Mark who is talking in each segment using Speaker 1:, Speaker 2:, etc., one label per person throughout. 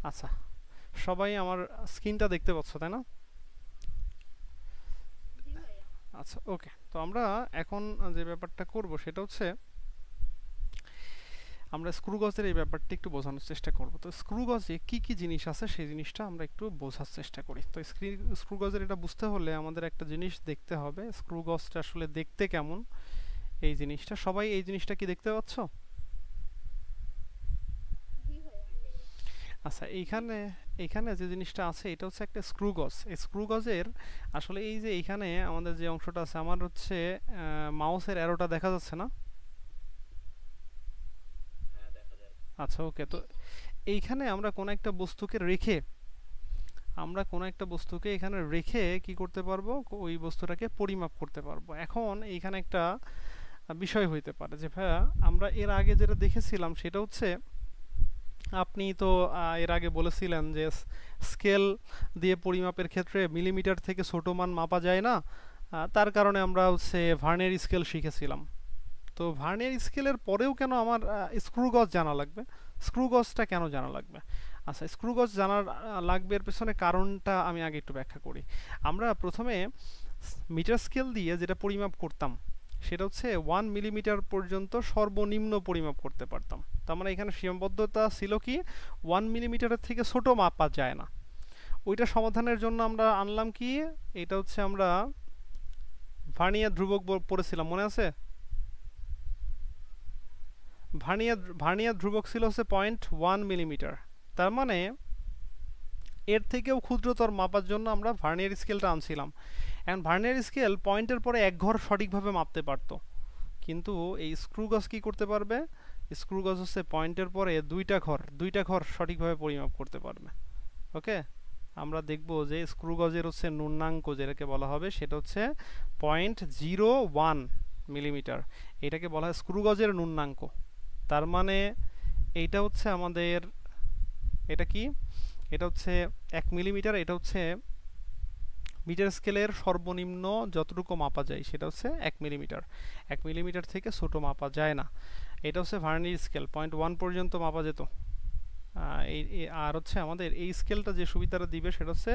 Speaker 1: আচ্ছা, সবাই আমার স্ক্রিনটা দেখতে পাচ্ছ তাই না? আচ্ছা, ওকে। তো আমরা এখন যে ব্যাপারটা করব সেটা হচ্ছে আমরা স্ক্রু গজের এই ব্যাপারটা একটু বোঝানোর চেষ্টা করব। তো স্ক্রু গজে কি কি জিনিস আছে সেই জিনিসটা আমরা একটু বোঝার চেষ্টা করি। তো স্ক্রু গজের এটা বুঝতে হলে আমাদের একটা জিনিস দেখতে হবে, স্ক্রু গজটা আসলে দেখতে কেমন। এই জিনিসটা সবাই এই জিনিসটা কি দেখতে পাচ্ছ? আচ্ছা, এইখানে এইখানে যে জিনিসটা আছে এটা হচ্ছে একটা স্ক্রু গজ। এই স্ক্রু গজের আসলে এই যে এইখানে আমাদের যে অংশটা আছে, আমার হচ্ছে মাউসের অ্যারোটা দেখা যাচ্ছে না? আচ্ছা, ওকে। তো এইখানে আমরা কোনো একটা বস্তুকে এখানে রেখে কি করতে পারবো, ওই বস্তুটাকে পরিমাপ করতে পারবো। এখন এইখানে একটা বিষয় হইতে পারে যে ভাইয়া, আমরা এর আগে যেটা দেখেছিলাম সেটা হচ্ছে, আপনি তো এর আগে বলেছিলেন যে স্কেল দিয়ে পরিমাপের ক্ষেত্রে মিলিমিটার থেকে ছোট মান মাপা যায় না। তার কারণে আমরা হচ্ছে ভার্নিয়ার স্কেল শিখেছিলাম। তো ভার্নিয়ার স্কেলের পরেও কেন আমার স্ক্রু গজ জানা লাগবে? স্ক্রু গজটা কেন জানা লাগবে? আচ্ছা, স্ক্রু গজ জানার লাগবে, এর পেছনে কারণটা আমি আগে একটু ব্যাখ্যা করি। আমরা প্রথমে মিটার স্কেল দিয়ে যেটা পরিমাপ করতাম সেটা হচ্ছে 1 মিলিমিটার পর্যন্ত সর্বনিম্ন পরিমাপ করতে পারতাম। তার মানে এখানে সীমাবদ্ধতা ছিল কি, 1 মিলিমিটারের থেকে ছোট মাপা যায় না। ওইটা সমাধানের জন্য আমরা আনলাম কি, এটা হচ্ছে আমরা ভার্নিয়ার ধ্রুবক পড়েছিলাম, মনে আছে? ভার্নিয়ার ধ্রুবক ছিল হচ্ছে 0.1 মিলিমিটার। তার মানে এর থেকেও ক্ষুদ্রতর মাপার জন্য আমরা ভার্নিয়ার স্কেলটা আনছিলাম। এখন ভার্নিয়ার স্কেল পয়েন্টের পরে এক ঘর সঠিকভাবে মাপতে পারতো, কিন্তু এই স্ক্রু গজ কি করতে পারবে? স্ক্রু গজ হচ্ছে পয়েন্টের পরে দুইটা ঘর সঠিকভাবে পরিমাপ করতে পারবে। ওকে, আমরা দেখব যে স্ক্রু গজের হচ্ছে ন্যূনাঙ্ক যেটাকে বলা হবে সেটা হচ্ছে 0.01 মিলিমিটার। এটাকে বলা হয় স্ক্রু গজের ন্যূনাঙ্ক। তার মানে এইটা হচ্ছে আমাদের, এটা কি, এটা হচ্ছে 1 মিলিমিটার। এটা হচ্ছে মিটার স্কেলের সর্বনিম্ন যতটুকু মাপা যায় সেটা হচ্ছে 1 মিলিমিটার। 1 মিলিমিটার থেকে ছোট মাপা যায় না। এটা হচ্ছে ভার্নিয়ার স্কেল, 0.1 পর্যন্ত মাপা যেত। আর হচ্ছে আমাদের এই স্কেলটা যে সুবিধাটা দিবে সেটা হচ্ছে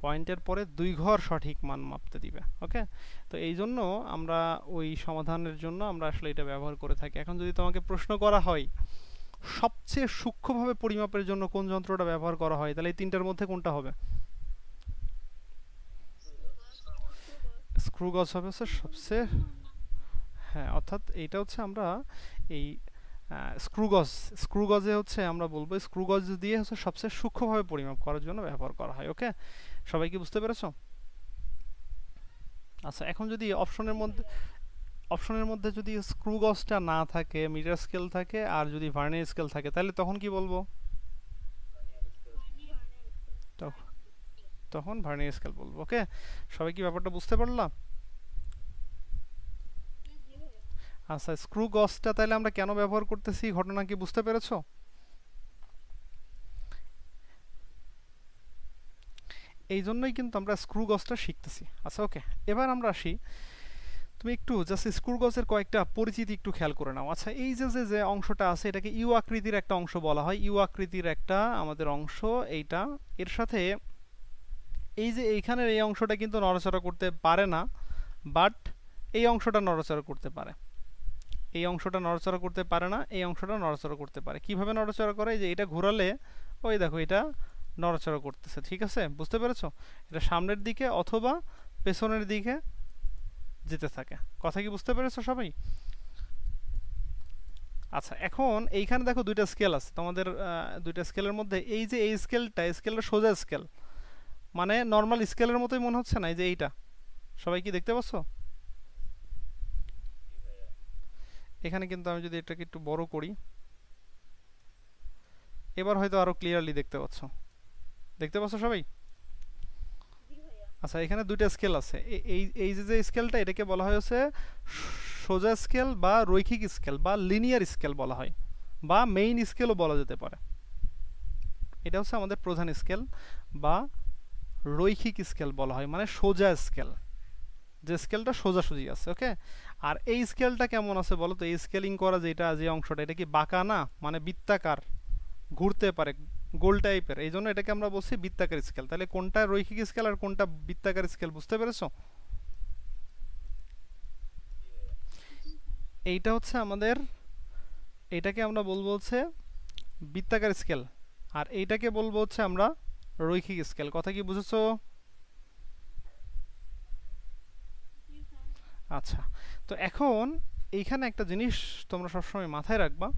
Speaker 1: পয়েন্টের পরে 2 ঘর সঠিক মান মাপতে দিবে। ওকে, তো এই জন্য আমরা ওই সমাধানের জন্য আমরা আসলে এটা ব্যবহার করে থাকি। এখন যদি তোমাকে প্রশ্ন করা হয় সবচেয়ে সূক্ষ্মভাবে পরিমাপের জন্য কোন যন্ত্রটা ব্যবহার করা হয়, তাহলে এই তিনটার মধ্যে কোনটা হবে? স্ক্রু গজ হবে হচ্ছে সবচেয়ে, হ্যাঁ, অর্থাৎ এইটা হচ্ছে আমরা এই স্ক্রু গজে হচ্ছে আমরা বলবো স্ক্রু গজ দিয়ে হচ্ছে সবচেয়ে সূক্ষ্মভাবে পরিমাপ করার জন্য ব্যবহার করা হয়। ওকে, সবাই কি বুঝতে পেরেছো? আচ্ছা, এখন যদি অপশনের মধ্যে যদি স্ক্রু গজটা না থাকে, মিটার স্কেল থাকে আর যদি ভার্নিয়ার স্কেল থাকে, তাহলে তখন কি বলবো? তখ- তখন ভার্নিয়ার স্কেল বলবো। ওকে, সবাই কি ব্যাপারটা বুঝতে পারলাম? আচ্ছা, স্ক্রু গজটা তাহলে আমরা কেন ব্যবহার করতেছি, ঘটনা কি বুঝতে পেরেছো? এই জন্যই কিন্তু আমরা স্ক্রু গজটা শিখতেছি। আচ্ছা, ওকে, এবার আমরা আসি, তুমি একটু জাস্ট স্ক্রু গজের কয়েকটা পরিচিতি একটু খেয়াল করে নাও। আচ্ছা, এই যে যে যে অংশটা আছে এটাকে ইউ আকৃতির একটা অংশ বলা হয়, ইউ আকৃতির একটা আমাদের অংশ এইটা। এর সাথে এই যে এইখানের এই অংশটা কিন্তু নড়াচড়া করতে পারে না, বাট এই অংশটা নড়াচড়া করতে পারে। এই অংশটা নড়াচড়া করতে পারে না, এই অংশটা নড়াচড়া করতে পারে। কিভাবে নড়াচড়া করে? যে এটা ঘোরালে ওই দেখো এটা নড়াচড়া করতেছে। ঠিক আছে, বুঝতে পেরেছো? এটা সামনের দিকে অথবা পেছনের দিকে যেতে থাকে। কথা কি বুঝতে পেরেছো সবাই? আচ্ছা, এখন এইখানে দেখো দুইটা স্কেল আছে তোমাদের, দুইটা স্কেলের মধ্যে এই যে এই স্কেলটা সোজা স্কেল, মানে নর্মাল স্কেলের মতোই মনে হচ্ছে না? এই যে এইটা, সবাই কি দেখতে পাচ্ছ? এখানে কিন্তু আমি যদি এটাকে একটু বড় করি, এবার হয়তো আরো ক্লিয়ারলি দেখতে পাচ্ছ। দেখতে পাচ্ছ সবাই? আচ্ছা, এখানে দুইটা স্কেল আছে। এই এই যে যে স্কেলটা এটাকে বলা হয় হচ্ছে সোজা স্কেল বা রৈখিক স্কেল বা লিনিয়ার স্কেল বলা হয়, বা মেইন স্কেলও বলা যেতে পারে। এটা হচ্ছে আমাদের প্রধান স্কেল বা রৈখিক স্কেল বলা হয়, মানে সোজা স্কেল, যে স্কেলটা সোজাসুজি আছে। ওকে, আর এই স্কেলটা কেমন আছে বলো তো? এই স্কেলিং করা যেটা যে অংশটা, এটা কি বাঁকা না, মানে বৃত্তাকার, ঘুরতে পারে, গোল টাইপের, এই জন্য এটাকে আমরা বলছি বৃত্তাকার স্কেল। তাহলে কোনটা রৈখিক স্কেল আর কোনটা বৃত্তাকার স্কেল বুঝতে পেরেছো? এইটা হচ্ছে আমাদের, এটাকে আমরা বলবো হচ্ছে বৃত্তাকার স্কেল, আর এইটাকে বলবো হচ্ছে আমরা রৈখিক স্কেল। কথা কি বুঝেছো? আচ্ছা, তো এখন এইখানে একটা জিনিস তোমরা সবসময় মাথায় রাখবা,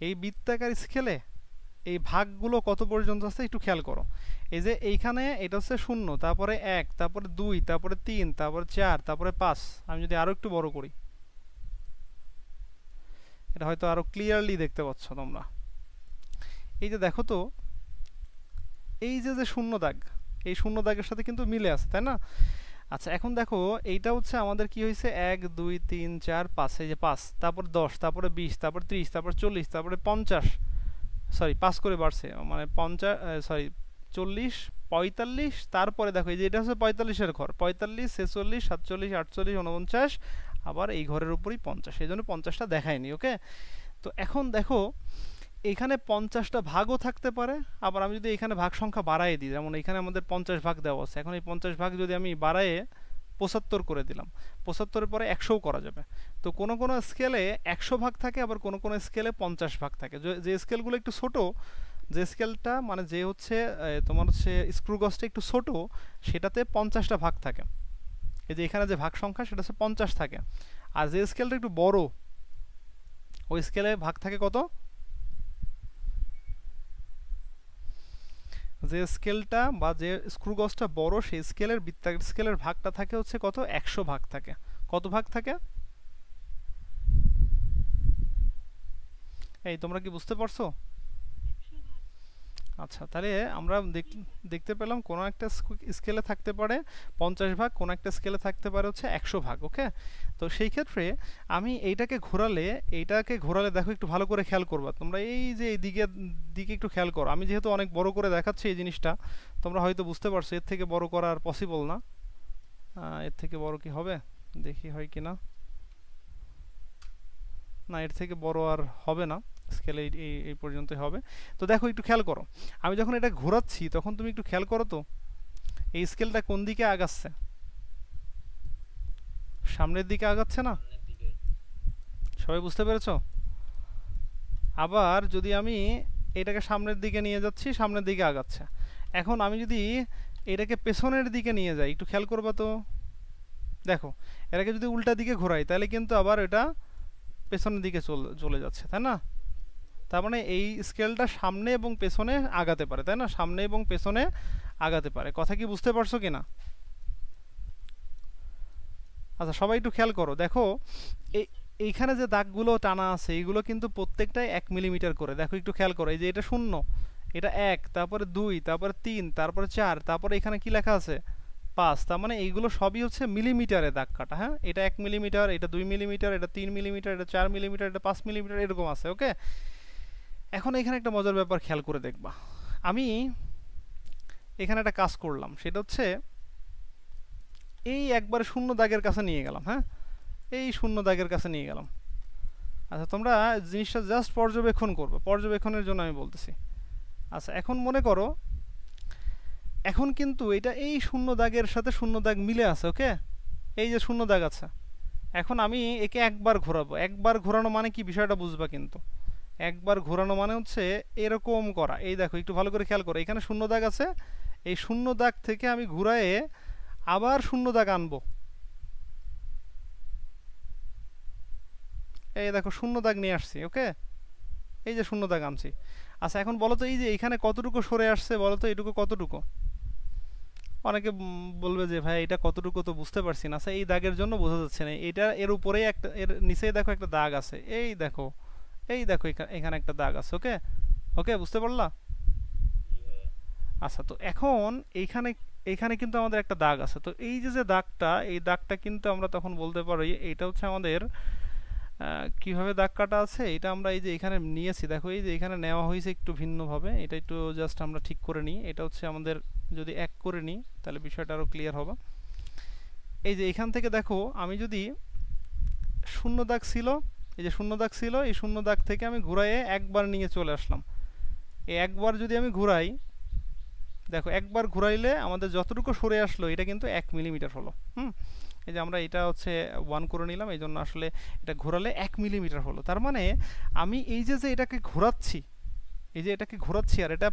Speaker 1: এই বৃত্তাকার স্কেলে এই ভাগগুলো কত পর্যন্ত আছে একটু খেয়াল করো। এই যে এইখানে এটা হচ্ছে 0, তারপরে 1, তারপরে 2, তারপরে 3, তারপরে 4, তারপরে 5। আমি যদি আরো একটু বড় করি, এটা হয়তো আরো ক্লিয়ারলি দেখতে পাচ্ছ তোমরা। এই যে দেখো তো, এই যে যে শূন্য দাগ, এই শূন্য দাগের সাথে কিন্তু মিলে আছে, তাই না? আচ্ছা, এখন দেখো এইটা হচ্ছে আমাদের কি হয়েছে, 1 2 3 4 5, এই যে 5, তারপর 10, তারপরে 20, তারপর 30, তারপর 40, তারপরে 50, সরি 5 করে বাড়ছে, মানে 50, সরি 40, 45, তারপরে দেখো এই যে এটা হচ্ছে 45-এর ঘর, 45, 46, 47, 48, 49, আবার এই ঘরের উপরই 50, এই জন্য 50টা দেখায়নি। ওকে, তো এখন দেখো এখানে 50টা ভাগও থাকতে পারে, আবার আমি যদি এখানে ভাগ সংখ্যা বাড়াই দিই, যেমন এখানে আমাদের 50 ভাগ দেওয়া আছে, এখন এই 50 ভাগ যদি আমি বাড়ায়ে 75 করে দিলাম, 75-এর পরে 100ও করা যাবে। তো কোনো কোনো স্কেলে 100 ভাগ থাকে, আবার কোনো কোনো স্কেলে 50 ভাগ থাকে। যে স্কেলগুলো একটু ছোট, যে স্কেলটা মানে যে হচ্ছে তোমার হচ্ছে স্ক্রু গজটা একটু ছোট, সেটাতে 50টা ভাগ থাকে। এই যে এখানে যে ভাগ সংখ্যা সেটা হচ্ছে 50 থাকে। আর যে স্কেলটা একটু বড়, ওই স্কেলে ভাগ থাকে কত, যে স্কেলটা বা যে স্ক্রু গজটা বড় সেই স্কেলের বৃত্তাকার স্কেলের ভাগটা থাকে হচ্ছে কত, 100 ভাগ থাকে। কত ভাগ থাকে? এই তোমরা কি বুঝতে পারছো? আচ্ছা, তাহলে আমরা দেখতে পেলাম কোন একটা স্কেলে থাকতে পারে 50 ভাগ, কোন একটা স্কেলে থাকতে পারে হচ্ছে 100 ভাগ। ওকে, তো সেই ক্ষেত্রে আমি এইটাকে ঘোরালে দেখো, একটু ভালো করে খেয়াল করবা তোমরা, এই যে এই দিকে একটু খেয়াল করো। আমি যেহেতু অনেক বড় করে দেখাচ্ছি এই জিনিসটা, তোমরা হয়তো বুঝতে পারছো এর থেকে বড় করা আর পসিবল না। এর থেকে বড় কি হবে, দেখি হয় কিনা। না, এর থেকে বড় আর হবে না, স্কেল এই পর্যন্তই হবে। তো দেখো একটু খেয়াল করো, আমি যখন এটা ঘোরাচ্ছি তখন তুমি একটু খেয়াল করো তো, এই স্কেলটা কোন দিকে আগাচ্ছে, সামনের দিকে আগাচ্ছে না? সবাই বুঝতে পেরেছো? আবার যদি আমি এটাকে সামনের দিকে নিয়ে যাচ্ছি, সামনের দিকে আগাচ্ছে। এখন আমি যদি এটাকে পেছনের দিকে নিয়ে যাই, একটু খেয়াল করবা তো, দেখো এটাকে যদি উল্টা দিকে ঘোরাই তাহলে কিন্তু আবার এটা পেছনের দিকে চলে যাচ্ছে, তাই না? তার মানে এই স্কেলটা সামনে এবং পেছনে আগাতে পারে, তাই না? সামনে এবং পেছনে আগাতে পারে। কথা কি বুঝতে পারছো কিনা? আচ্ছা, সবাই একটু খেয়াল করো, দেখো এইখানে যে দাগগুলো টানা আছে এইগুলো কিন্তু প্রত্যেকটাই 1 মিলিমিটার করে। দেখো একটু খেয়াল করো, এই যে এটা 0, এটা 1, তারপরে 2, তারপরে 3, তারপরে 4, তারপরে এখানে কি লেখা আছে, 5। তার মানে এইগুলো সবই হচ্ছে মিলিমিটারে দাগ কাটা। হ্যাঁ, এটা 1 মিলিমিটার, এটা 2 মিলিমিটার, এটা 3 মিলিমিটার, এটা 4 মিলিমিটার, এটা 5 মিলিমিটার, এরকম আছে। ওকে, এখন এখানে একটা মজার ব্যাপার খেয়াল করে দেখবা, আমি এখানে একটা কাজ করলাম, সেটা হচ্ছে এই একবারে শূন্য দাগের কাছে নিয়ে গেলাম। হ্যাঁ, এই শূন্য দাগের কাছে নিয়ে গেলাম। আচ্ছা, তোমরা জিনিসটা জাস্ট পর্যবেক্ষণ করবে, পর্যবেক্ষণের জন্য আমি বলতেছি। আচ্ছা, এখন মনে করো এখন কিন্তু এটা এই শূন্য দাগের সাথে শূন্য দাগ মিলে আছে। ওকে, এই যে শূন্য দাগ আছে, এখন আমি একে একবার ঘোরাবো। একবার ঘোরানো মানে কি, বিষয়টা বুঝবা কিন্তু। একবার ঘোরানো মানে হচ্ছে এরকম করা। এই দেখো একটু ভালো করে খেয়াল করো, এখানে শূন্য দাগ আছে, এই শূন্য দাগ থেকে আমি ঘুরায়ে আবার শূন্য দাগ আনবো। এই দেখো শূন্য দাগ নিয়ে আসছি। ওকে, এই যে শূন্য দাগ আনছি। আচ্ছা, এখন বলো তো এই যে এখানে কতটুকু সরে আসছে, বলো তো এটুকু কতটুকু? অনেকে বলবে যে ভাই এটা কতটুকু তো বুঝতে পারছি না। আচ্ছা, এই দাগের জন্য বোঝা যাচ্ছে না, এটা এর উপরেই একটা, এর নিচেই দেখো একটা দাগ আছে, এই দেখো, এই দেখো এখানে একটা দাগ আছে। ওকে, ওকে, বুঝতে পারলা? আচ্ছা, তো এখন এইখানে এইখানে কিন্তু আমাদের একটা দাগ আছে। তো এই যে যে দাগটা, এই দাগটা কিন্তু আমরা তখন বলতে পারি এইটা হচ্ছে আমাদের কিভাবে দাগ কাটা আছে, এটা আমরা এই যে এখানে নিয়েছি। দেখো এই যে এখানে নেওয়া হয়েছে একটু ভিন্নভাবে, এটা একটু জাস্ট আমরা ঠিক করে নিই। এটা হচ্ছে আমাদের, যদি এক করে নিই তাহলে বিষয়টা আরও ক্লিয়ার হবে। এই যে এখান থেকে দেখো, আমি যদি শূন্য দাগ ছিল, এই যে শূন্য দাগ ছিল, এই শূন্য দাগ থেকে আমি ঘুরাইয়ে একবার নিয়ে চলে আসলাম। এই একবার যদি আমি ঘুরাই, দেখো একবার ঘুরাইলে আমাদের যতটুকু সরে আসলো এটা কিন্তু 1 মিলিমিটার হলো। এই যে আমরা এটা হচ্ছে 1 করে নিলাম, এই জন্য আসলে এটা ঘোরালে 1 মিলিমিটার হলো। তার মানে আমি এই যে এটাকে ঘোরাচ্ছি, এই যে এটাকে ঘোরাচ্ছি আর এটা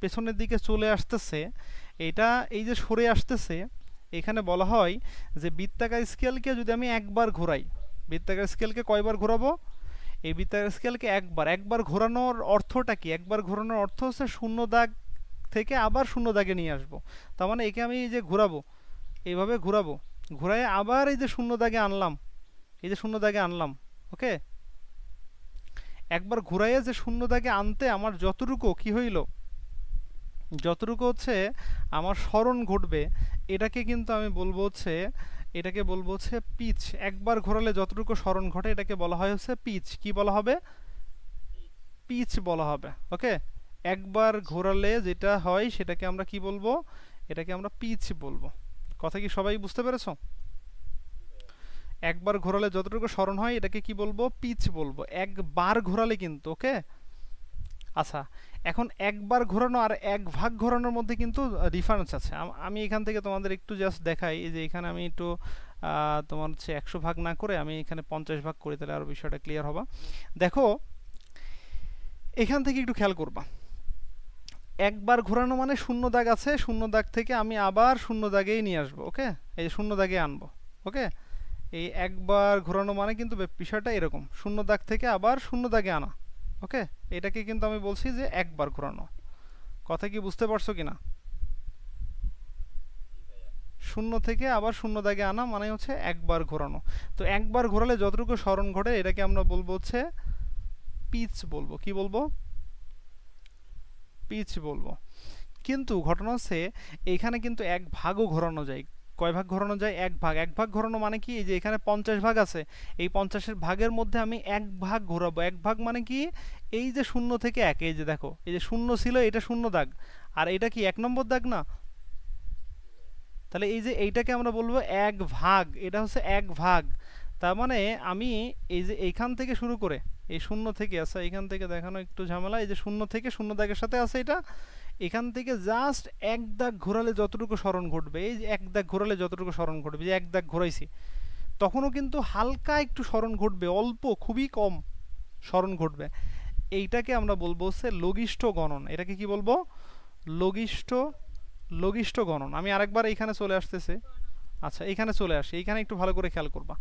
Speaker 1: পেছনের দিকে চলে আসতেছে, এটা এই যে সরে আসতেছে, এখানে বলা হয় যে বৃত্তাকার স্কেলকে যদি আমি একবার ঘোরাই, বৃত্তাকার স্কেলকে কয়বার ঘোরাবো? এই বৃত্তাকার স্কেলকে একবার। একবার ঘোরানোর অর্থটা কি? একবার ঘোরানোর অর্থ হচ্ছে শূন্য দাগ থেকে আবার শূন্য দাগে নিয়ে আসবো। তার মানে একে আমি এই যে ঘোরাবো, এইভাবে ঘোরাবো, ঘোরায় আবার এই যে শূন্য দাগে আনলাম, এই যে শূন্য দাগে আনলাম। ওকে, একবার ঘুরাইয়ে যে শূন্য দাগে আনতে আমার যতটুকু কি হইল, যতটুকু হচ্ছে আমার স্মরণ ঘটবে, এটাকে কিন্তু আমি বলবো হচ্ছে, এটাকে বলবো হচ্ছে পিচ। একবার ঘোরালে যতটুকু স্মরণ ঘটে এটাকে বলা হয় হচ্ছে পিচ। কি বলা হবে? পিচ বলা হবে। ওকে, একবার ঘোরালে যেটা হয় সেটাকে আমরা কি বলবো? এটাকে আমরা পিচ বলবো। কথা কি সবাই বুঝতে পেরেছো? একবার ঘোরালে যতটুকু স্মরণ হয় এটাকে কি বলবো? পিচ বলবো। একবার ঘোরালে কিন্তু। ওকে, আচ্ছা, এখন একবার ঘোরানো আর এক ভাগ ঘোরানোর মধ্যে কিন্তু ডিফারেন্স আছে। আমি এখান থেকে তোমাদের একটু জাস্ট দেখাই। এই যে এখানে আমি একটু তোমার হচ্ছে 100 ভাগ না করে আমি এখানে 50 ভাগ করি, তাহলে আরও বিষয়টা ক্লিয়ার হবে। দেখো এখান থেকে একটু খেয়াল করবা, একবার ঘোরানো মানে শূন্য দাগ আছে, শূন্য দাগ থেকে আমি আবার শূন্য দাগেই নিয়ে আসবো। ওকে, এই যে শূন্য দাগে আনবো। ওকে, এই একবার ঘোরানো মানে কিন্তু বিষয়টা এরকম, শূন্য দাগ থেকে আবার শূন্য দাগে আনা। ওকে, এটাকে কিন্তু আমি বলছি যে একবার ঘোরানো। কথা কি বুঝতে পারছো কিনা? শূন্য থেকে আবার শূন্য দাগে আনা মানে হচ্ছে একবার ঘোরানো। তো একবার ঘোরালে যতটুকু স্মরণ ঘটে এটাকে আমরা বলবো হচ্ছে পিচ বলবো। কি বলবো? পিচ বলবো। কিন্তু ঘটনা হচ্ছে এইখানে কিন্তু এক ভাগও ঘোরানো যায়। কয় ভাগ ঘোরানো যায়? এক ভাগ। এক ভাগ ঘোরানো মানে কি? এই যে এখানে 50 ভাগ আছে, এই 50-এর ভাগের মধ্যে আমি এক ভাগ ঘোরাবো। এক ভাগ মানে কি? এই যে শূন্য থেকে এক, এই যে দেখো এই যে শূন্য ছিল, এটা শূন্য দাগ, আর এটা কি 1 নম্বর দাগ না? তাহলে এই যে এইটাকে আমরা বলবো এক ভাগ, এটা হচ্ছে এক ভাগ। তার মানে আমি এই যে এইখান থেকে শুরু করে, এই শূন্য থেকে, আচ্ছা এইখান থেকে দেখানো একটু ঝামেলা, এই যে শূন্য থেকে শূন্য দাগের সাথে আছে এটা, এখান থেকে জাস্ট এক দাগ ঘোরালে যতটুকু স্মরণ ঘটবে, এই যে এক দাগ ঘোরালে যতটুকু স্মরণ ঘটবে, যে এক দাগ ঘোরাইছি, তখনও কিন্তু হালকা একটু স্মরণ ঘটবে, অল্প, খুবই কম স্মরণ ঘটবে। এইটাকে আমরা বলবো হচ্ছে লঘিষ্ঠ গণন। এটাকে কি বলবো? লঘিষ্ঠ, লঘিষ্ঠ গণন। আমি আরেকবার এইখানে চলে আসতেছে। আচ্ছা, এইখানে চলে আসি, এইখানে একটু ভালো করে খেয়াল করবা।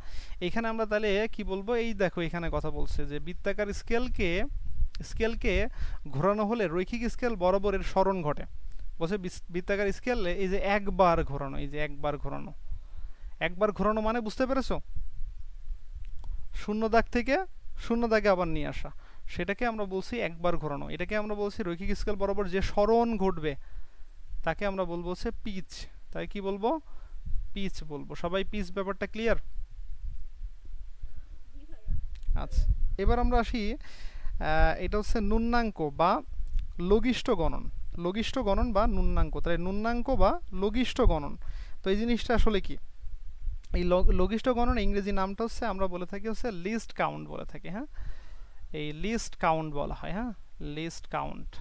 Speaker 1: এইখানে আমরা তাহলে কি বলবো? এই দেখো এখানে কথা বলছে যে বৃত্তাকার স্কেলকে, স্কেলকে ঘোরানো হলে রৈখিক স্কেল বরাবর এর স্মরণ ঘটে। বলছে বৃত্তাকার স্কেল এই যে একবার ঘোরানো, এই যে একবার ঘোরানো, একবার ঘোরানো মানে বুঝতে পেরেছো? শূন্য দাগ থেকে শূন্য দাগে আবার নিয়ে আসা, সেটাকে আমরা বলছি একবার ঘোরানো। এটাকে আমরা বলছি রৈখিক স্কেল বরাবর যে স্মরণ ঘটবে তাকে আমরা বলবো হচ্ছে পিচ। তাই কি বলবো? পিচ বলবো। সবাই পিচ ব্যাপারটা ক্লিয়ার? আচ্ছা, এবার আমরা আসি, এটা হচ্ছে ন্যূনাঙ্ক বা লঘিষ্ঠ গণন। লঘিষ্ঠ গণন বা ন্যূনাঙ্ক, তাই ন্যূনাঙ্ক বা লঘিষ্ঠ গণন। তো এই জিনিসটা আসলে কি? এই লঘিষ্ঠ গণন ইংরেজি নামটা হচ্ছে আমরা বলে থাকি হচ্ছে লিস্ট কাউন্ট বলে থাকি। হ্যাঁ, এই লিস্ট কাউন্ট বলা হয়। হ্যাঁ, লিস্ট কাউন্ট।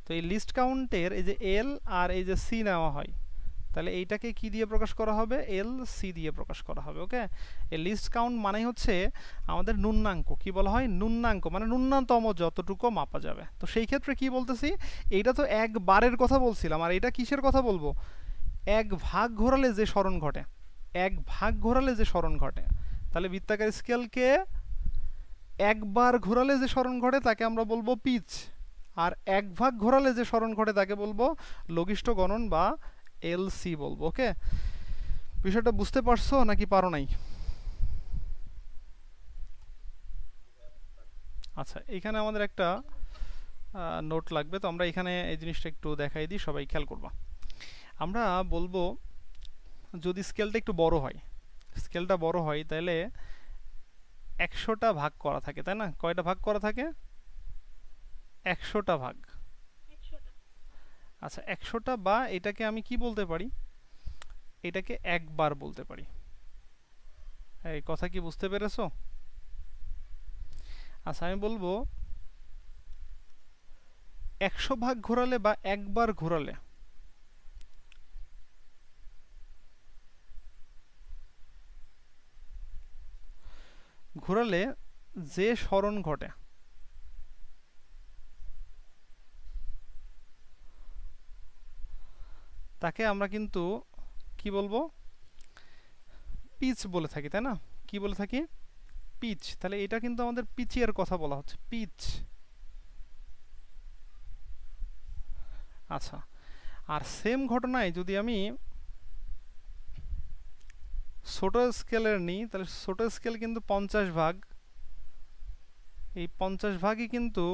Speaker 1: তো এই লিস্ট কাউন্টের এই যে এল আর এই যে সি নেওয়া হয়, তাহলে এইটাকে কি দিয়ে প্রকাশ করা হবে? এল সি দিয়ে প্রকাশ করা হবে। ওকে, এই লিস্ট কাউন্ট মানে হচ্ছে আমাদের ন্যূনাঙ্ক। কি বলা হয়? ন্যূনাঙ্ক মানে ন্যূনতম যতটুকু মাপা যাবে। তো সেই ক্ষেত্রে কি বলতেছি, এইটা তো একবারের কথা বলছিলাম, আর এটা কিসের কথা বলবো? এক ভাগ ঘোরালে যে স্মরণ ঘটে, এক ভাগ ঘোরালে যে স্মরণ ঘটে। তাহলে বৃত্তাকার স্কেলকে একবার ঘোরালে যে স্মরণ ঘটে তাকে আমরা বলবো পিচ, আর এক ভাগ ঘোরালে যে স্মরণ ঘটে তাকে বলবো লঘিষ্ঠ গণন বা এলসি বলবো। ওকে, বিষয়টা বুঝতে পারছো নাকি পারো নাই? আচ্ছা, এখানে আমাদের একটা নোট লাগবে, তো আমরা এখানে এই জিনিসটা একটু দেখাই দিই, সবাই খেয়াল করবা। আমরা বলবো যদি স্কেলটা একটু বড় হয়, স্কেলটা বড় হয় তাহলে 100টা ভাগ করা থাকে, তাই না? কয়টা ভাগ করা থাকে? 100টা ভাগ। আচ্ছা, 100টা, বা এটাকে আমি কি বলতে পারি? এটাকে একবার বলতে পারি। এই কথা কি বুঝতে পেরেছো? আচ্ছা, আমি বলবো 100 ভাগ ঘোরালে বা একবার ঘোরালে যে সরণ ঘটে তাকে আমরা কিন্তু কি বলবো, পিচ বলে থাকি, তাই না? কি বলে থাকি? পিচ। তাহলে এটা কিন্তু আমাদের পিচের কথা বলা হচ্ছে, পিচ। আচ্ছা, আর সেম ঘটনায় যদি আমি ছোট স্কেলের নিই, তাহলে ছোট স্কেল কিন্তু 50 ভাগ, এই 50 ভাগই কিন্তু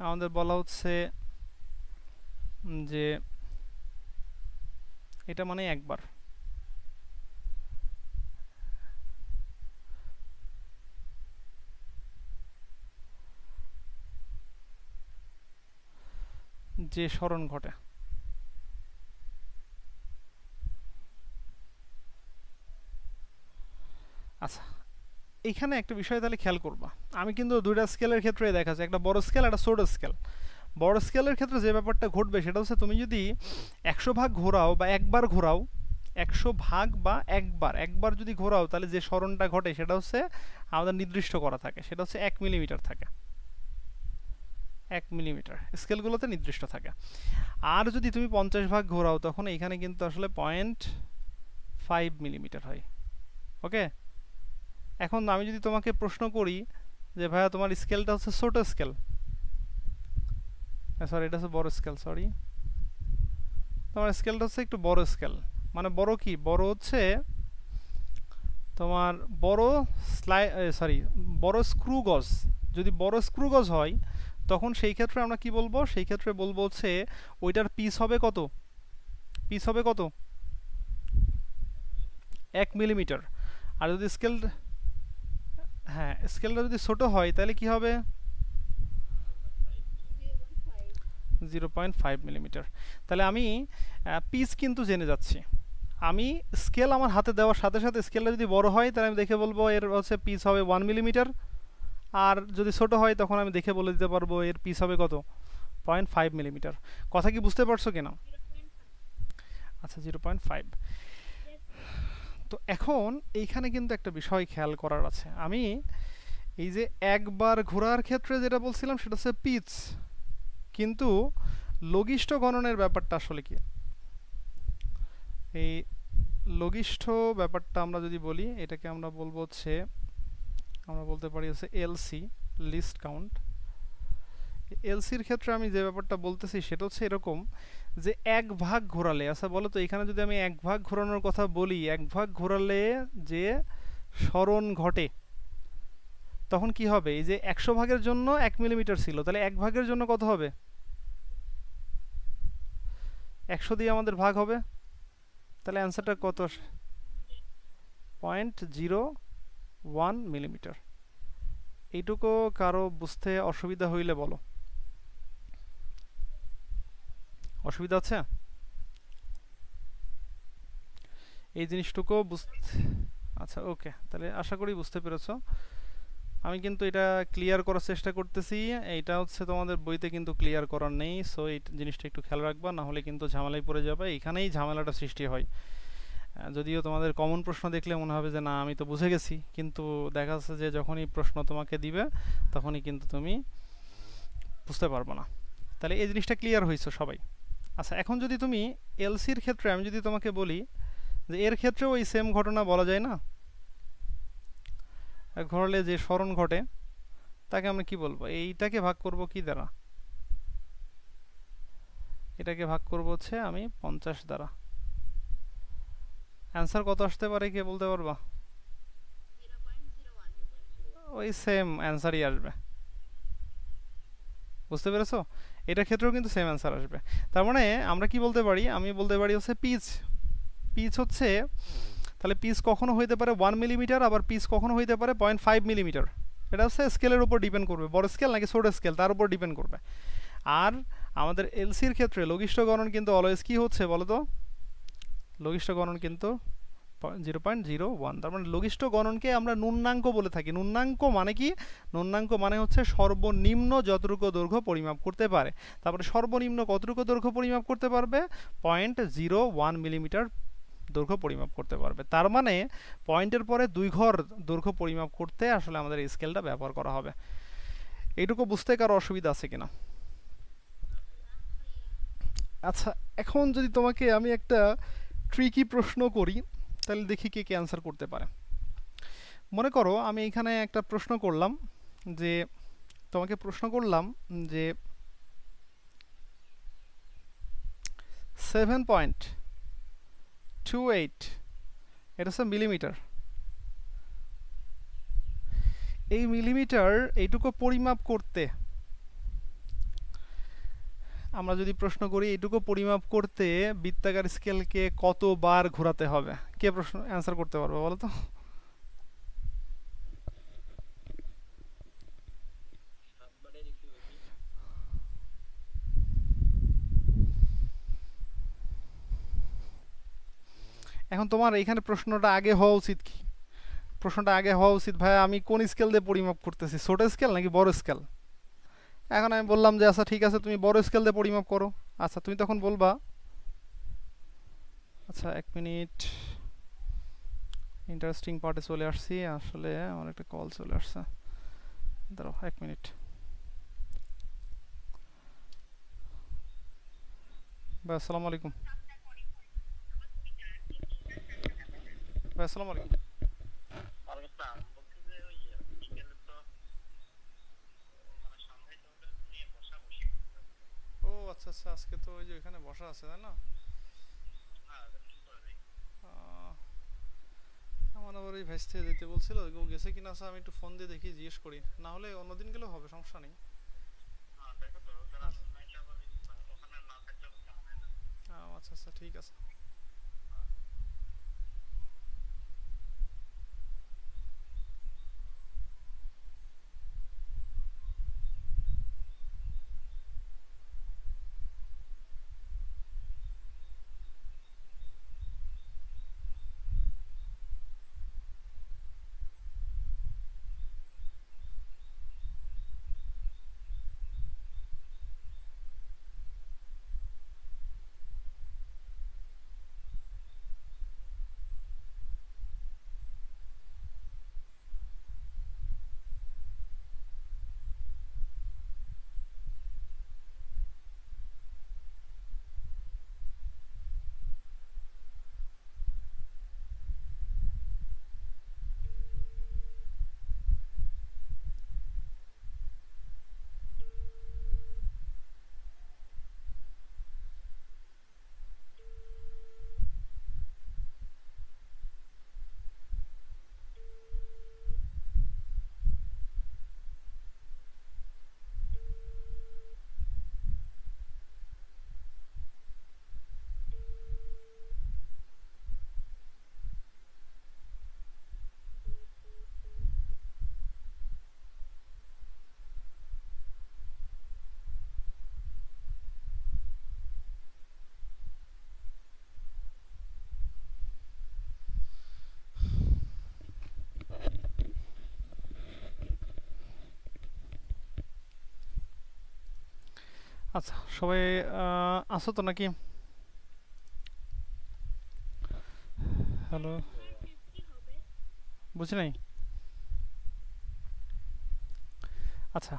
Speaker 1: আমাদের বলা হচ্ছে যে এটা মানে একবার। যে সরণ ঘটে। আচ্ছা, এইখানে একটা বিষয় তাহলে খেয়াল করবা, আমি কিন্তু দুইটা স্কেলের ক্ষেত্রে দেখাচ্ছি, একটা বড় স্কেল একটা ছোট স্কেল। বড় স্কেলের ক্ষেত্রে যে ব্যাপারটা ঘটবে সেটা হচ্ছে তুমি যদি 100 ভাগ ঘোরাও বা একবার ঘোরাও, 100 ভাগ বা একবার যদি ঘোরাও, তাহলে যে সরণটা ঘটে সেটা হচ্ছে আমাদের নির্দিষ্ট করা থাকে, সেটা হচ্ছে 1 মিলিমিটার থাকে। 1 মিলিমিটার স্কেলগুলোতে নির্দিষ্ট থাকে। আর যদি তুমি 50 ভাগ ঘোরাও তখন এখানে কিন্তু আসলে 0.5 মিলিমিটার হয়। ওকে, এখন আমি যদি তোমাকে প্রশ্ন করি যে ভাইয়া তোমার স্কেলটা হচ্ছে ছোট স্কেল, সরি এটা হচ্ছে বড় স্কেল, সরি তোমার স্কেলটা হচ্ছে একটু বড় স্কেল, মানে বড় কি, বড় হচ্ছে তোমার বড় বড় স্ক্রু গজ। যদি বড় স্ক্রু গজ হয় তখন সেই ক্ষেত্রে আমরা কি বলবো, সেই ক্ষেত্রে বলবো হচ্ছে ওইটার পিস হবে কত, পিস হবে কত, 1 মিলিমিটার। আর যদি স্কেল, হ্যাঁ স্কেলটা যদি ছোট হয় তাহলে কি হবে, 0.5 মিলিমিটার। তাহলে আমি পিস কিন্তু জেনে যাচ্ছি। আমি স্কেল আমার হাতে দেওয়ার সাথে সাথে স্কেলটা যদি বড় হয় তাহলে আমি দেখে বলবো এর হচ্ছে পিস হবে 1 মিলিমিটার, আর যদি ছোট হয় তখন আমি দেখে বলে দিতে পারবো এর পিস হবে কত, 0.5 মিলিমিটার। কথা কি বুঝতে পারছো কিনা? আচ্ছা 0.5। তো এখন এইখানে কিন্তু একটা বিষয় খেয়াল করার আছে, আমি এই যে একবার ঘোরার ক্ষেত্রে যেটা বলছিলাম সেটা হচ্ছে পিচ, কিন্তু লঘিষ্ঠ গণনের ব্যাপারটা আসলে কি, এই লঘিষ্ঠ ব্যাপারটা আমরা যদি বলি এটাকে আমরা বলবো হচ্ছে, আমরা বলতে পারি হচ্ছে এলসি, লিস্ট কাউন্ট। এলসির ক্ষেত্রে আমি যে ব্যাপারটা বলতেছি সেটা হচ্ছে এরকম যে এক ভাগ ঘোরালে, আচ্ছা বলো তো এখানে যদি আমি এক ভাগ ঘোরানোর কথা বলি, এক ভাগ ঘোরালে যে সরণ ঘটে তখন কি হবে, এই যে 100 ভাগের জন্য 1 মিলিমিটার ছিল, তাহলে এক ভাগের জন্য কত হবে, 100 দিয়ে আমাদের ভাগ হবে, তাহলে অ্যান্সারটা কত, 0.01 মিলিমিটার। এইটুকু কারো বুঝতে অসুবিধা হইলে বলো, অসুবিধা আছে এই জিনিসটুকু বুঝতে? আচ্ছা ওকে, তাহলে আশা করি বুঝতে পেরেছো। আমি কিন্তু এটা ক্লিয়ার করার চেষ্টা করতেছি, এইটা হচ্ছে তোমাদের বইতে কিন্তু ক্লিয়ার করার নেই, সো এই জিনিসটা একটু খেয়াল রাখবা, না হলে কিন্তু ঝামেলায় পড়ে যাবে, এখানেই ঝামেলাটা সৃষ্টি হয়। যদিও তোমাদের কমন প্রশ্ন দেখলে মনে হবে যে না আমি তো বুঝে গেছি, কিন্তু দেখা যাচ্ছে যে যখনই প্রশ্ন তোমাকে দিবে তখনই কিন্তু তুমি বুঝতে পারবো না। তাহলে এই জিনিসটা ক্লিয়ার হয়েছে সবাই? আচ্ছা, এখন যদি তুমি এলসির ক্ষেত্রে আমি যদি তোমাকে বলি যে এর ক্ষেত্রেও এই সেম ঘটনা বলা যায় না, ঘটলে যে সরণ ঘটে তাকে আমরা কি বলবো, এইটাকে ভাগ করব কি দ্বারা, এটাকে ভাগ করব হচ্ছে আমি 50 দ্বারা। অ্যান্সার কত আসতে পারে কে বলতে পারবা? ওই সেম অ্যান্সারই আসবে, বুঝতে পেরেছো? এটার ক্ষেত্রেও কিন্তু সেম অ্যান্সার আসবে। তার মানে আমরা কি বলতে পারি, আমি বলতে পারি হচ্ছে পিচ, পিচ হচ্ছে, তাহলে পিচ কখনো হইতে পারে 1 মিলিমিটার, আবার পিচ কখনো হইতে পারে 0.5 মিলিমিটার। এটা হচ্ছে স্কেলের উপর ডিপেন্ড করবে, বড় স্কেল নাকি ছোট স্কেল তার উপর ডিপেন্ড করবে। আর আমাদের এলসির ক্ষেত্রে লঘিষ্ঠ গণন কিন্তু অলওয়েজ কি হচ্ছে বলো তো, লঘিষ্ঠ গণন কিন্তু 0.01। তার মানে লঘিষ্ঠ গণনকে আমরা ন্যূনাঙ্ক বলে থাকি। ন্যূনাঙ্ক মানে কি? ন্যূনাঙ্ক মানে হচ্ছে সর্বনিম্ন যতটুকু দৈর্ঘ্য পরিমাপ করতে পারে। তারপরে সর্বনিম্ন কতটুকু দৈর্ঘ্য পরিমাপ করতে পারবে? 0.01 মিলিমিটার দৈর্ঘ্য পরিমাপ করতে পারবে। তার মানে পয়েন্টের পরে 2 ঘর দৈর্ঘ্য পরিমাপ করতে আসলে আমাদের এই স্কেলটা ব্যবহার করা হবে। এইটুকু বুঝতে কারো অসুবিধা আছে কিনা? আচ্ছা, এখন যদি তোমাকে আমি একটা ট্রিকি প্রশ্ন করি, তাহলে দেখি কে কে অ্যান্সার করতে পারে। মনে করো আমি এখানে একটা প্রশ্ন করলাম, যে তোমাকে প্রশ্ন করলাম যে 7.28 এটা হচ্ছে মিলিমিটার। এই মিলিমিটার এইটুকু পরিমাপ করতে, আমরা যদি প্রশ্ন করি এইটুকু পরিমাপ করতে বৃত্তাকার স্কেলকে কতবার ঘোরাতে হবে? কে প্রশ্ন অ্যান্সার করতে পারবে বলো তো? এখন তোমার এখানে প্রশ্নটা আগে হওয়া উচিত কি? প্রশ্নটা আগে হওয়া উচিত, ভাই আমি কোন স্কেল দিয়ে পরিমাপ করতেছি, ছোট স্কেল নাকি বড় স্কেল? এখন আমি বললাম যে আচ্ছা ঠিক আছে তুমি বড় স্কেল দিয়ে পরিমাপ করো। আচ্ছা তুমি তখন বলবা, আচ্ছা 1 মিনিট, ইন্টারেস্টিং পার্টে চলে আসছি, আসলে আমার একটা কল চলে আসছে, দাঁড়াও 1 মিনিট। ভাই আসসালামু আলাইকুম। ভাই আসসালামু আলাইকুম। ও আচ্ছা আচ্ছা, আজকে তো ওই যে ওইখানে বসা আছে তাই না? আহ, আমার আবার ওই ভেস্তে যেতে বলছিল, ও গেছে কিনা, আচ্ছা আমি একটু ফোন দিয়ে দেখি, জিজ্ঞেস করি, না হলে অন্যদিন গেলেও হবে, সমস্যা নেই। আচ্ছা আচ্ছা ঠিক আছে। আচ্ছা সবাই আসো তো নাকি? হ্যালো, বুঝি নাই। আচ্ছা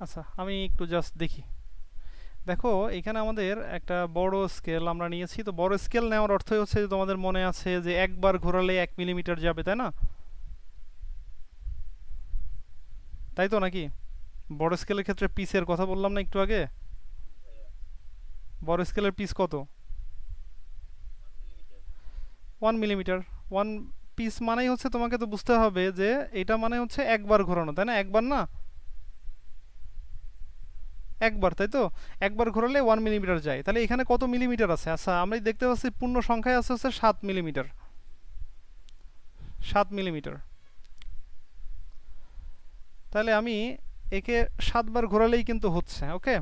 Speaker 1: আচ্ছা, আমি একটু জাস্ট দেখি। দেখো এখানে আমাদের একটা বড় স্কেল আমরা নিয়েছি, তো বড় স্কেল নেওয়ার অর্থই হচ্ছে যে তোমাদের মনে আছে যে একবার ঘোরালে 1 মিলিমিটার যাবে, তাই না? তাই তো নাকি? বড় স্কেলের ক্ষেত্রে পিসের কথা বললাম না একটু আগে? বড় স্কেলের পিস কত? 1 মিলিমিটার। 1 পিস মানেই হচ্ছে, তোমাকে তো বুঝতে হবে যে এটা মানে হচ্ছে একবার ঘোরানো, তাই না? একবার না, একবার, তাই তো? একবার ঘোরালে 1 মিলিমিটার যায়, তাহলে এখানে কত মিলিমিটার আছে? আচ্ছা আমরা দেখতে পাচ্ছি পূর্ণ সংখ্যায় আছে হচ্ছে 7 মিলিমিটার। 7 মিলিমিটার, তাহলে আমি একে 7 বার ঘোরালেই কিন্তু হচ্ছে, ওকে?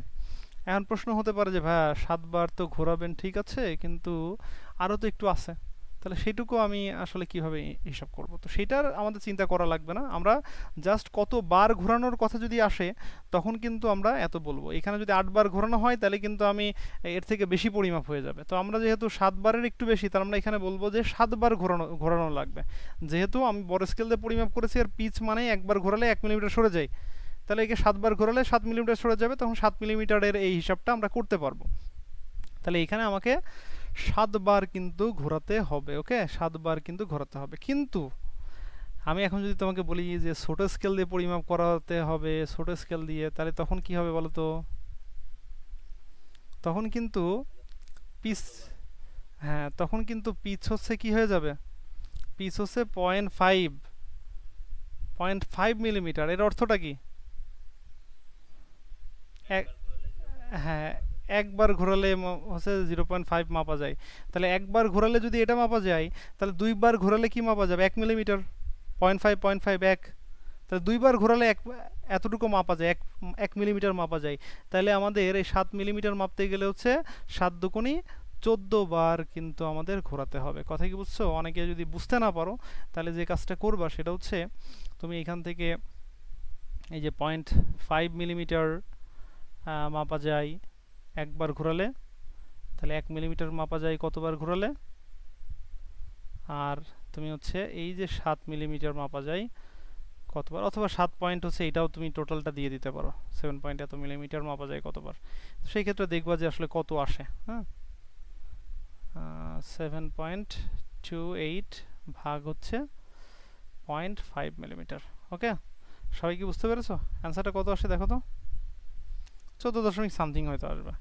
Speaker 1: এখন প্রশ্ন হতে পারে যে ভাইয়া 7 বার তো ঘোরাবেন ঠিক আছে, কিন্তু আরও তো একটু আছে, তাহলে সেইটুকু আমি আসলে কিভাবে হিসাব করব? তো সেটার আমাদের চিন্তা করা লাগবে না, আমরা জাস্ট কতবার ঘোরানোর কথা যদি আসে তখন কিন্তু আমরা এত বলবো। এখানে যদি 8 বার ঘোরানো হয় তাহলে কিন্তু আমি এর থেকে বেশি পরিমাপ হয়ে যাবে। তো আমরা যেহেতু 7 বারের একটু বেশি, তার আমরা এখানে বলবো যে 7 বার ঘোরানো ঘোরানো লাগবে। যেহেতু আমি বড় স্কেল দিয়ে পরিমাপ করেছি আর পিচ মানে একবার ঘোরালে 1 মিলিমিটার সরে যায়, তাহলে একে 7 বার ঘোরালে 7 মিলিমিটার সরে যাবে, তখন 7 মিলিমিটারের এই হিসাবটা আমরা করতে পারবো। তাহলে এখানে আমাকে 7 বার কিন্তু ঘোরাতে হবে। ওকে, 7 বার কিন্তু ঘোরাতে হবে। কিন্তু আমি এখন যদি তোমাকে বলি যে ছোট স্কেল দিয়ে পরিমাপ করাতে হবে, ছোট স্কেল দিয়ে, তাহলে তখন কি হবে বলো তো? তখন কিন্তু পিচ, হ্যাঁ তখন কিন্তু পিচ হচ্ছে কি হয়ে যাবে, পিচ হচ্ছে 0.5 মিলিমিটার। এর অর্থটা কি? এক, হ্যাঁ একবার ঘোরালে হচ্ছে 0.5 মাপা যায়। তাহলে একবার ঘোরালে যদি এটা মাপা যায়, তাহলে 2 বার ঘোরালে কি মাপা যাবে? 1 মিলিমিটার। 0.5 এক, তাহলে 2 বার ঘোরালে এতটুকু মাপা যায়, 1 মিলিমিটার মাপা যায়। তাহলে আমাদের এই 7 মিলিমিটার মাপতে গেলে হচ্ছে 7 দুগুণী 14 বার কিন্তু আমাদের ঘোরাতে হবে। কথা কি বুঝছো? অনেকে যদি বুঝতে না পারো তাহলে যে কাজটা করবা সেটা হচ্ছে তুমি এখান থেকে এই যে 0.5 মিলিমিটার মাপা যায় একবার ঘোরালে, তাহলে 1 মিলিমিটার মাপা যায় কতবার ঘোরালে, আর তুমি হচ্ছে এই যে 7 মিলিমিটার মাপা যায় কতবার, অথবা 7 পয়েন্ট হচ্ছে এটাও তুমি টোটালটা দিয়ে দিতে পারো, 7 পয়েন্ট এত মিলিমিটার মাপা যায় কতবার। তো সেই ক্ষেত্রে দেখবা যে আসলে কত আসে। হ্যাঁ, 7.28 ভাগ হচ্ছে 0.5 মিলিমিটার। ওকে, সবাই কি বুঝতে পেরেছো? অ্যান্সারটা কত আসে দেখো তো, 14 দশমিক সামথিং হয়তো আসবে।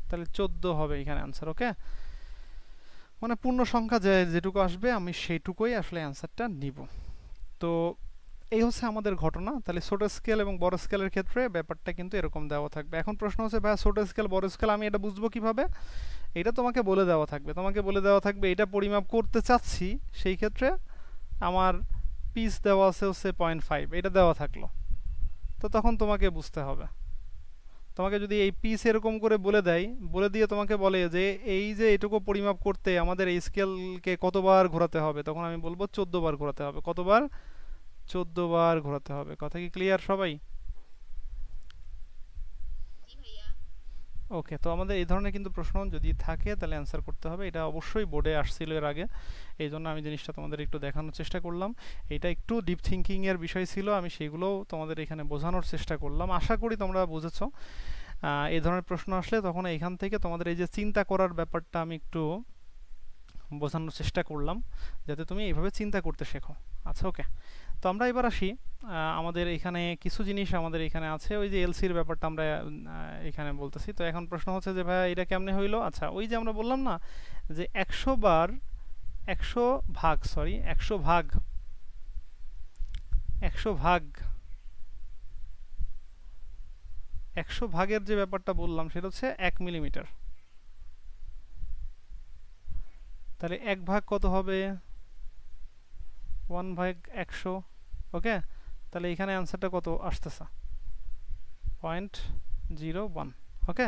Speaker 1: তাহলে 14 হবে এখানে অ্যান্সার। ওকে, মানে পূর্ণ সংখ্যা যেটুকু আসবে আমি সেইটুকুই আসলে অ্যান্সারটা নিব। তো এই হচ্ছে আমাদের ঘটনা। তাহলে ছোট স্কেল এবং বড় স্কেলের ক্ষেত্রে ব্যাপারটা কিন্তু এরকম দেওয়া থাকবে। এখন প্রশ্ন হচ্ছে ভাই ছোট স্কেল বড় স্কেল আমি এটা বুঝবো কিভাবে? এটা তোমাকে বলে দেওয়া থাকবে, তোমাকে বলে দেওয়া থাকবে এটা পরিমাপ করতে চাচ্ছি, সেই ক্ষেত্রে আমার পিস দেওয়া আছে হচ্ছে 0.5, এটা দেওয়া থাকলো, তো তখন তোমাকে বুঝতে হবে। তোমাকে যদি এই পিস এরকম করে বলে দেয়, বলে দিয়ে তোমাকে বলে যে এই যে এটুকু পরিমাপ করতে আমাদের এই স্কেলকে কতবার ঘোরাতে হবে, তখন আমি বলবো 14 বার ঘোরাতে হবে। কতবার? 14 বার ঘোরাতে হবে। কথা কি ক্লিয়ার সবাই? ওকে, তো আমাদের এই ধরনের কিন্তু প্রশ্ন যদি থাকে তাহলে অ্যান্সার করতে হবে। এটা অবশ্যই বোর্ডে আসছিল এর আগে, এই জন্য আমি জিনিসটা তোমাদের একটু দেখানোর চেষ্টা করলাম। এটা একটু ডিপ থিঙ্কিং এর বিষয় ছিল, আমি সেগুলোও তোমাদের এখানে বোঝানোর চেষ্টা করলাম। আশা করি তোমরা বুঝেছো। এই ধরনের প্রশ্ন আসলে তখন এইখান থেকে তোমাদের এই যে চিন্তা করার ব্যাপারটা আমি একটু বোঝানোর চেষ্টা করলাম, যাতে তুমি এইভাবে চিন্তা করতে শেখো। আচ্ছা, ওকে, তো আমরা এবার আসি আমাদের এখানে কিছু জিনিস আমাদের এখানে আছে। ওই যে এলসির ব্যাপারটা আমরা এখানে বলতেছি। তো এখন প্রশ্ন হচ্ছে যে ভাই এটা কেমনে হইলো? আচ্ছা, ওই যে আমরা বললাম না যে 100 বার 100 ভাগ, সরি 100 ভাগ 100 ভাগ 100 ভাগের যে ব্যাপারটা বললাম সেটা হচ্ছে 1 মিলিমিটার। তাহলে 1 ভাগ কত হবে? 1/100। ওকে, তাহলে এখানে অ্যান্সারটা কত আসতেছে? 0.01। ওকে,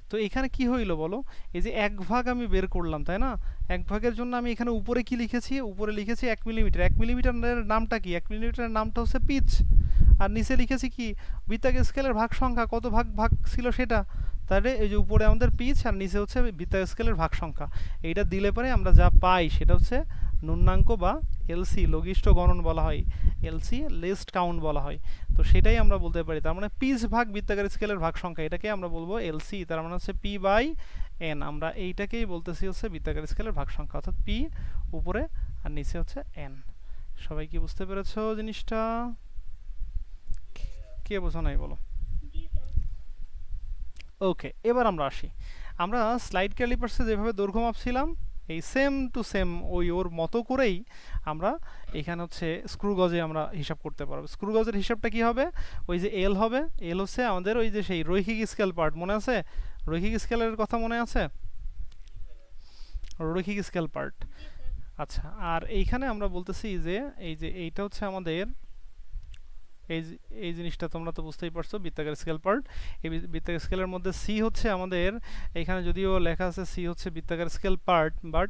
Speaker 1: তো এখানে কি হইলো বলো? এই যে 1 ভাগ আমি বের করলাম, তাই না? 1 ভাগের জন্য আমি এখানে উপরে কি লিখেছি? উপরে লিখেছি 1 মিলিমিটার। 1 মিলিমিটারের নামটা কি? 1 মিলিমিটারের নামটা হচ্ছে পিচ। আর নিচে লিখেছি কি? বৃত্তাক স্কেলের ভাগ সংখ্যা, কত ভাগ ভাগ ছিল সেটা। তাহলে এই যে উপরে আমাদের পিচ আর নিচে হচ্ছে বৃত্তাক স্কেলের ভাগ সংখ্যা। এইটা দিলে পরে আমরা যা পাই সেটা হচ্ছে ন্যূনাঙ্ক বা এলসি, লঘিষ্ঠ গণন বলা হয়, এলসি লিস্ট কাউন্ট বলা হয়। তো সেটাই আমরা বলতে পারি। তার মানে পিচ ভাগ বৃত্তাকার স্কেলের ভাগ সংখ্যা, এটাকে আমরা বলবো এলসি। তার মানে হচ্ছে পি বাই এন। আমরা এইটাকেই বলতেছি হচ্ছে বৃত্তাকার স্কেলের ভাগ সংখ্যা, অর্থাৎ পি উপরে আর নিচে হচ্ছে এন। সবাই কি বুঝতে পেরেছো জিনিসটা? কে বোঝো নাই বলো? ওকে, এবার আমরা আসি। আমরা স্লাইড ক্যালিপার্সে যেভাবে দৈর্ঘ্য মাপছিলাম এই সেম টু সেম ওর মতো করেই আমরা এখানে হচ্ছে স্ক্রু গজে আমরা হিসাব করতে পারবো। স্ক্রু গজের হিসাবটা কি হবে? ওই যে এল হবে, এল হচ্ছে আমাদের ওই যে সেই রৈখিক স্কেল পার্ট, মনে আছে? রৈখিক স্কেলের কথা মনে আছে? রৈখিক স্কেল পার্ট, আচ্ছা, আর এইখানে আমরা বলতেছি যে এই যে এইটা হচ্ছে আমাদের এই এই জিনিসটা তোমরা তো বুঝতেই পারছো, বৃত্তাকার স্কেল পার্ট। এই বৃত্তাকার স্কেলের মধ্যে সি হচ্ছে আমাদের, এখানে যদিও লেখা আছে সি হচ্ছে বৃত্তাকার স্কেল পার্ট, বাট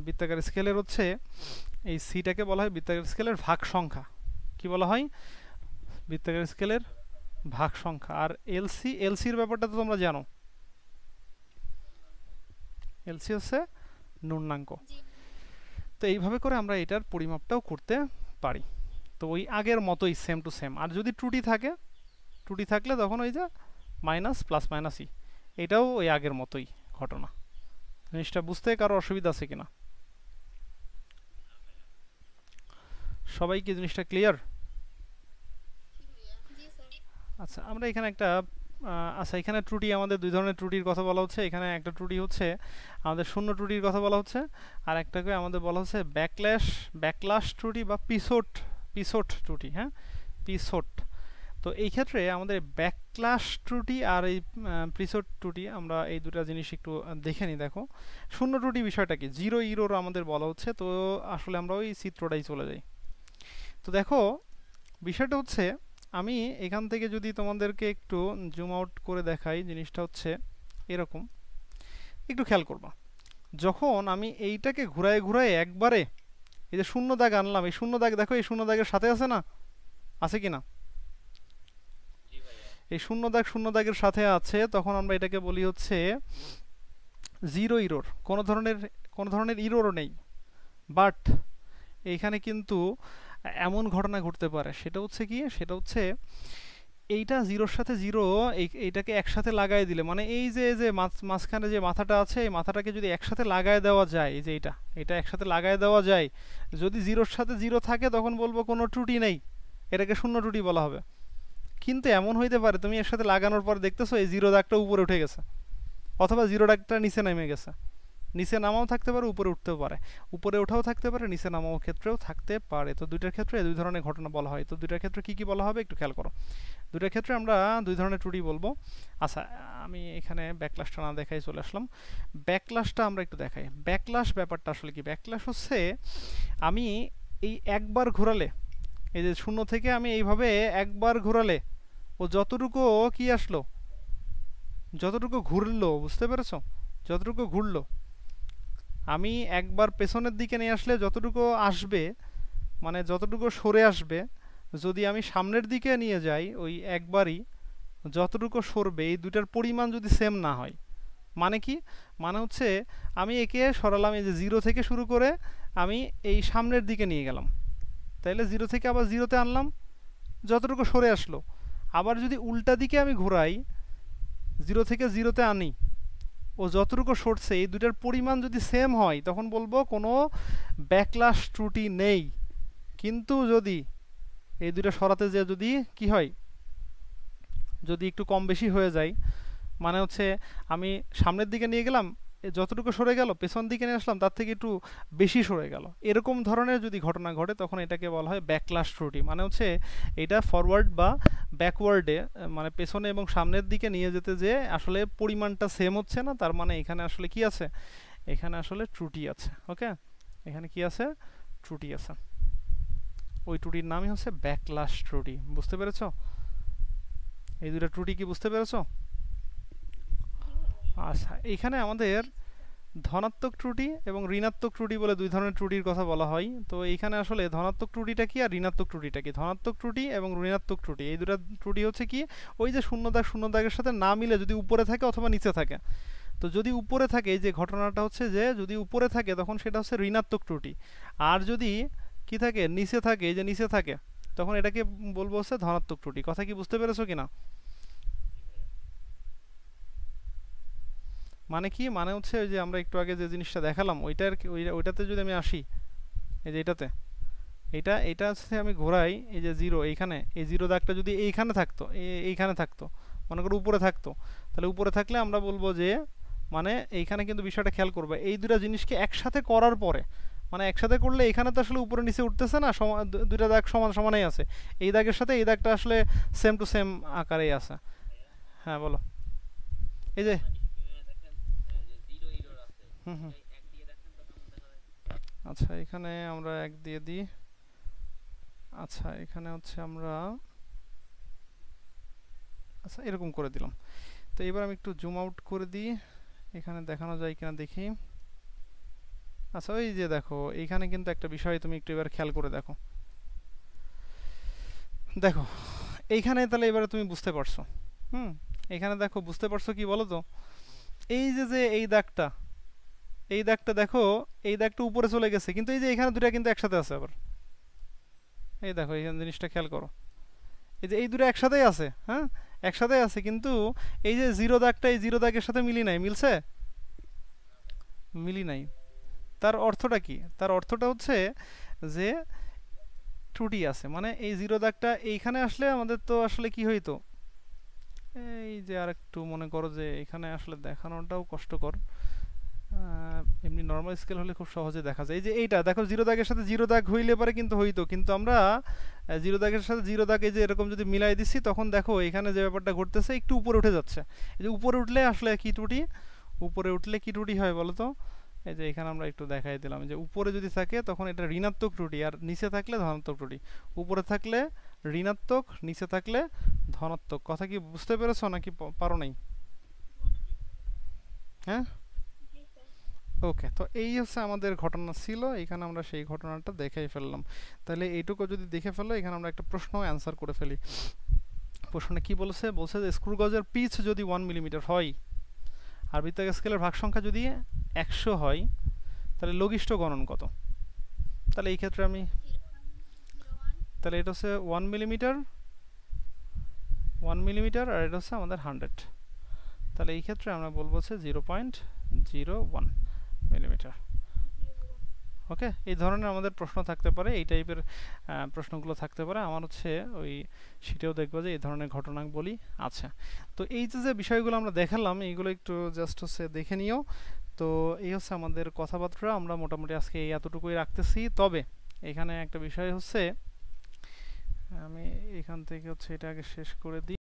Speaker 1: বৃত্তাকার স্কেলের হচ্ছে এই সিটাকে বলা হয় বৃত্তাকার স্কেলের ভাগ সংখ্যা। কি বলা হয়? বৃত্তাকার স্কেলের ভাগ সংখ্যা। আর এলসির ব্যাপারটা তো তোমরা জানো, এলসি হচ্ছে নুন্নাঙ্ক। তো এইভাবে করে আমরা এটার পরিমাপটাও করতে পারি। তো ওই আগের মতোই সেম টু সেম। আর যদি ত্রুটি থাকে, ত্রুটি থাকলে তখন ওই যে মাইনাস প্লাস মাইনাস ই, এটাও ওই আগের মতোই ঘটনা। জিনিসটা বুঝতে কারো অসুবিধা আছে কিনা? সবাই কি জিনিসটা ক্লিয়ার? আচ্ছা, আমরা এখানে একটা আচ্ছা, এখানে ত্রুটি আমাদের দুই ধরনের ত্রুটির কথা বলা হচ্ছে। এখানে একটা ত্রুটি হচ্ছে আমাদের শূন্য ত্রুটির কথা বলা হচ্ছে, আর একটাকে আমাদের বলা হচ্ছে ব্যাকলাশ ত্রুটি বা পিসোট ত্রুটি। হ্যাঁ, পিসোট। তো এই ক্ষেত্রে আমাদের ব্যাকলাশ ত্রুটি আর এই পিসোট ত্রুটি, আমরা এই দুটা জিনিস একটু দেখে নিই। দেখো, শূন্য ত্রুটি বিষয়টা কি, জিরো ইরোর আমাদের বলা হচ্ছে। তো আসলে আমরা ওই চিত্রটাই চলে যাই। তো দেখো, বিষয়টা হচ্ছে আমি এখান থেকে যদি তোমাদেরকে একটু জুম আউট করে দেখাই, জিনিসটা হচ্ছে এরকম। একটু খেয়াল করবা, যখন আমি এইটাকে ঘুরায় ঘুরায় একবারে এই যে শূন্য দাগ আনলাম, এই শূন্য দাগ দেখো এই শূন্য দাগের সাথে আছে না, আছে কি না? এই শূন্য দাগের সাথে আছে, তখন আমরা এটাকে বলি হচ্ছে জিরো ইরোর। কোনো ধরনের ইরোরও নেই। বাট এইখানে কিন্তু এমন ঘটনা ঘটতে পারে, সেটা হচ্ছে কি, সেটা হচ্ছে এইটা জিরোর সাথে জিরো এইটাকে একসাথে লাগাই দিলে, মানে এই যে যে মাঝখানে যে মাথাটা আছে, এই মাথাটাকে যদি একসাথে লাগায় দেওয়া যায়, এই যে এটা একসাথে লাগায় দেওয়া যায়, যদি জিরোর সাথে জিরো থাকে তখন বলবো কোনো ত্রুটি নেই, এটাকে শূন্য ত্রুটি বলা হবে। কিন্তু এমন হইতে পারে তুমি এর সাথে লাগানোর পর দেখতেছো এই জিরো দাগটা উপরে উঠে গেছে, অথবা জিরো দাগটা নিচে নেমে গেছে। নিচে নামাও থাকতে পারে, উপরে উঠতেও পারে, উপরে ওঠাও থাকতে পারে, নিচে নামাও ক্ষেত্রেও থাকতে পারে। তো দুইটার ক্ষেত্রে দুই ধরনের ঘটনা বলা হয়। তো দুইটার ক্ষেত্রে কি কি বলা হবে একটু খেয়াল করো। দুইটার ক্ষেত্রে আমরা দুই ধরনের ত্রুটি বলবো। আচ্ছা, আমি এখানে ব্যাকলাশটা না দেখাই চলে আসলাম। ব্যাকলাশটা আমরা একটু দেখাই। ব্যাকলাশ ব্যাপারটা আসলে কি? ব্যাকলাশ হচ্ছে আমি এই একবার ঘোরালে, এই যে শূন্য থেকে আমি এইভাবে একবার ঘোরালে ও যতটুকু কি আসলো, যতটুকু ঘুরলো, বুঝতে পেরেছো? যতটুকু ঘুরলো আমি একবার পেছনের দিকে নিয়ে আসলে যতটুকু আসবে, মানে যতটুকু সরে আসবে, যদি আমি সামনের দিকে নিয়ে যাই ওই একবারই যতটুকু সরবে, এই দুটার পরিমাণ যদি সেম না হয়, মানে কি, মানে হচ্ছে আমি একে সরালাম, এই যে জিরো থেকে শুরু করে আমি এই সামনের দিকে নিয়ে গেলাম, তাইলে জিরো থেকে আবার জিরোতে আনলাম, যতটুকু সরে আসলো। আবার যদি উল্টা দিকে আমি ঘোরাই, জিরো থেকে জিরোতে আনি, ও যতটুকু সরছে, এই দুটার পরিমাণ যদি সেম হয় তখন বলবো কোনো ব্যাকলাশ ত্রুটি নেই। কিন্তু যদি এই দুটা সরাতে যে যদি কি হয়, যদি একটু কম বেশি হয়ে যায়, মানে হচ্ছে আমি সামনের দিকে নিয়ে গেলাম, যতটুকু সরে গেল, পেছন দিকে নিয়ে আসলাম তার থেকে একটু বেশি সরে গেল, এরকম ধরনের যদি ঘটনা ঘটে তখন এটাকে বলা হয় ব্যাকলাশ ত্রুটি। মানে হচ্ছে এটা ফরওয়ার্ড বা ব্যাকওয়ার্ডে, মানে পেছনে এবং সামনের দিকে নিয়ে যেতে যে আসলে পরিমাণটা সেম হচ্ছে না, তার মানে এখানে আসলে কি আছে, এখানে আসলে ত্রুটি আছে। ওকে, এখানে কি আছে, ত্রুটি আছে। ওই ত্রুটির নামই হচ্ছে ব্যাকলাশ ত্রুটি। বুঝতে পেরেছো? এই দুটো ত্রুটি কি বুঝতে পেরেছো? আচ্ছা, এইখানে আমাদের ধনাত্মক ত্রুটি এবং ঋণাত্মক ত্রুটি বলে দুই ধরনের ত্রুটির কথা বলা হয়। তো এইখানে আসলে ধনাত্মক ত্রুটিটা কি আর ঋণাত্মক ত্রুটিটা কি? ধনাত্মক ত্রুটি এবং ঋণাত্মক ত্রুটি, এই দুটো ত্রুটি হচ্ছে কি, ওই যে শূন্য দাগের সাথে না মিলে যদি উপরে থাকে অথবা নিচে থাকে। তো যদি উপরে থাকে, এই যে ঘটনাটা হচ্ছে যে যদি উপরে থাকে তখন সেটা হচ্ছে ঋণাত্মক ত্রুটি। আর যদি কি থাকে, নিচে থাকে, এই যে নিচে থাকে, তখন এটাকে বলবো হচ্ছে ধনাত্মক ত্রুটি। কথা কি বুঝতে পেরেছো কিনা? মানে কি, মানে হচ্ছে ওই যে আমরা একটু আগে যে জিনিসটা দেখালাম ওইটাতে যদি আমি আসি, এই যে এটাতে, এটা হচ্ছে আমি ঘোরাই, এই যে জিরো, এইখানে এই জিরো দাগটা যদি এইখানে থাকতো, এইখানে থাকতো, মনে করো উপরে থাকতো, তাহলে উপরে থাকলে আমরা বলবো যে, মানে এইখানে কিন্তু বিষয়টা খেয়াল করবে, এই দুটা জিনিসকে একসাথে করার পরে, মানে একসাথে করলে এখানে তো আসলে উপরে নিচে উঠতেছে না, দুইটা দাগ সমান সমানই আছে, এই দাগের সাথে এই দাগটা আসলে সেম টু সেম আকারেই আছে। হ্যাঁ বলো। এই যে হুম হুম আচ্ছা এখানে আমরা 1 দিয়ে দিই। আচ্ছা এখানে হচ্ছে আমরা আচ্ছা এরকম করে দিলাম। তো এবার আমি একটু জুম আউট করে দিই, এখানে দেখানো যায় কিনা দেখি। আচ্ছা ওই যে দেখো এইখানে কিন্তু একটা বিষয় তুমি একটু এবার খেয়াল করে দেখো, দেখো এইখানে তাহলে এবারে তুমি বুঝতে পারছো। হুম, এখানে দেখো বুঝতে পারছো কি বলো তো, এই যে যে এই দাগটা, এই দাগটা দেখো, এই দাগটা উপরে চলে গেছে, কিন্তু এই যে এখানে দুটো কিন্তু একসাথে আছে আবার। এই দেখো এইখানে জিনিসটা খেয়াল করো, এই যে এই দুটো একসাথেই আছে, হ্যাঁ একসাথেই আছে, কিন্তু এই যে জিরো দাগটা এই জিরো দাগের সাথে মিলি নাই, মিলছে? মিলি নাই। তার অর্থটা কি? তার অর্থটা হচ্ছে যে ত্রুটি আছে, মানে এই জিরো দাগটা এইখানে আসলে আমাদের তো আসলে কি হইতো, এই যে আর একটু মনে করো যে এখানে আসলে দেখানোটাও কষ্টকর, এমনি নর্মাল স্কেল হলে খুব সহজে দেখা যায়। এই যে এইটা দেখো জিরো দাগের সাথে জিরো দাগ হইলে পারে কিন্তু হইতো, কিন্তু আমরা জিরো দাগের সাথে জিরো দাগ এই যে এরকম যদি মিলাই দিচ্ছি, তখন দেখো এখানে যে ব্যাপারটা ঘটতেছে একটু উপরে উঠে যাচ্ছে। এই যে উপরে উঠলে আসলে কি ত্রুটি, উপরে উঠলে কি ত্রুটি হয় বলো তো? এই যে এখানে আমরা একটু দেখাই দিলাম যে উপরে যদি থাকে তখন এটা ঋণাত্মক ত্রুটি, আর নিচে থাকলে ধনাত্মক ত্রুটি। উপরে থাকলে ঋণাত্মক, নিচে থাকলে ধনাত্মক। কথা কি বুঝতে পেরেছো নাকি পারো নাই? হ্যাঁ, ওকে। তো এই হচ্ছে আমাদের ঘটনা ছিল, এখানে আমরা সেই ঘটনাটা দেখেই ফেললাম। তাহলে এইটুকু যদি দেখে ফেলো, এখানে আমরা একটা প্রশ্ন অ্যান্সার করে ফেলি। প্রশ্নে কি বলেছে? বলছে যে স্ক্রু গজের পিচ যদি 1 মিলিমিটার হয় আর বৃত্তাকার স্কেলের ভাগ সংখ্যা যদি 100 হয়, তাহলে লঘিষ্ঠ গণন কত? তাহলে এই ক্ষেত্রে আমি, তাহলে এটা হচ্ছে 1 মিলিমিটার, 1 মিলিমিটার, আর এটা হচ্ছে আমাদের 100। তাহলে এই ক্ষেত্রে আমরা বলবো হচ্ছে 0.01 মিলিমিটার। ওকে, এই ধরনের আমাদের প্রশ্ন থাকতে পারে, এই টাইপের প্রশ্নগুলো থাকতে পারে। আমার হচ্ছে ওই সেটাও দেখবো যে এই ধরনের ঘটনাবলী আছে। তো এই যে যে বিষয়গুলো আমরা দেখালাম, এইগুলো একটু জাস্ট হচ্ছে দেখে নিও। তো এই হচ্ছে আমাদের কথাবার্তা, আমরা মোটামুটি আজকে এই এতটুকুই রাখতেছি। তবে এখানে একটা বিষয় হচ্ছে, আমি এখান থেকে হচ্ছে এটা আগে শেষ করে দিই।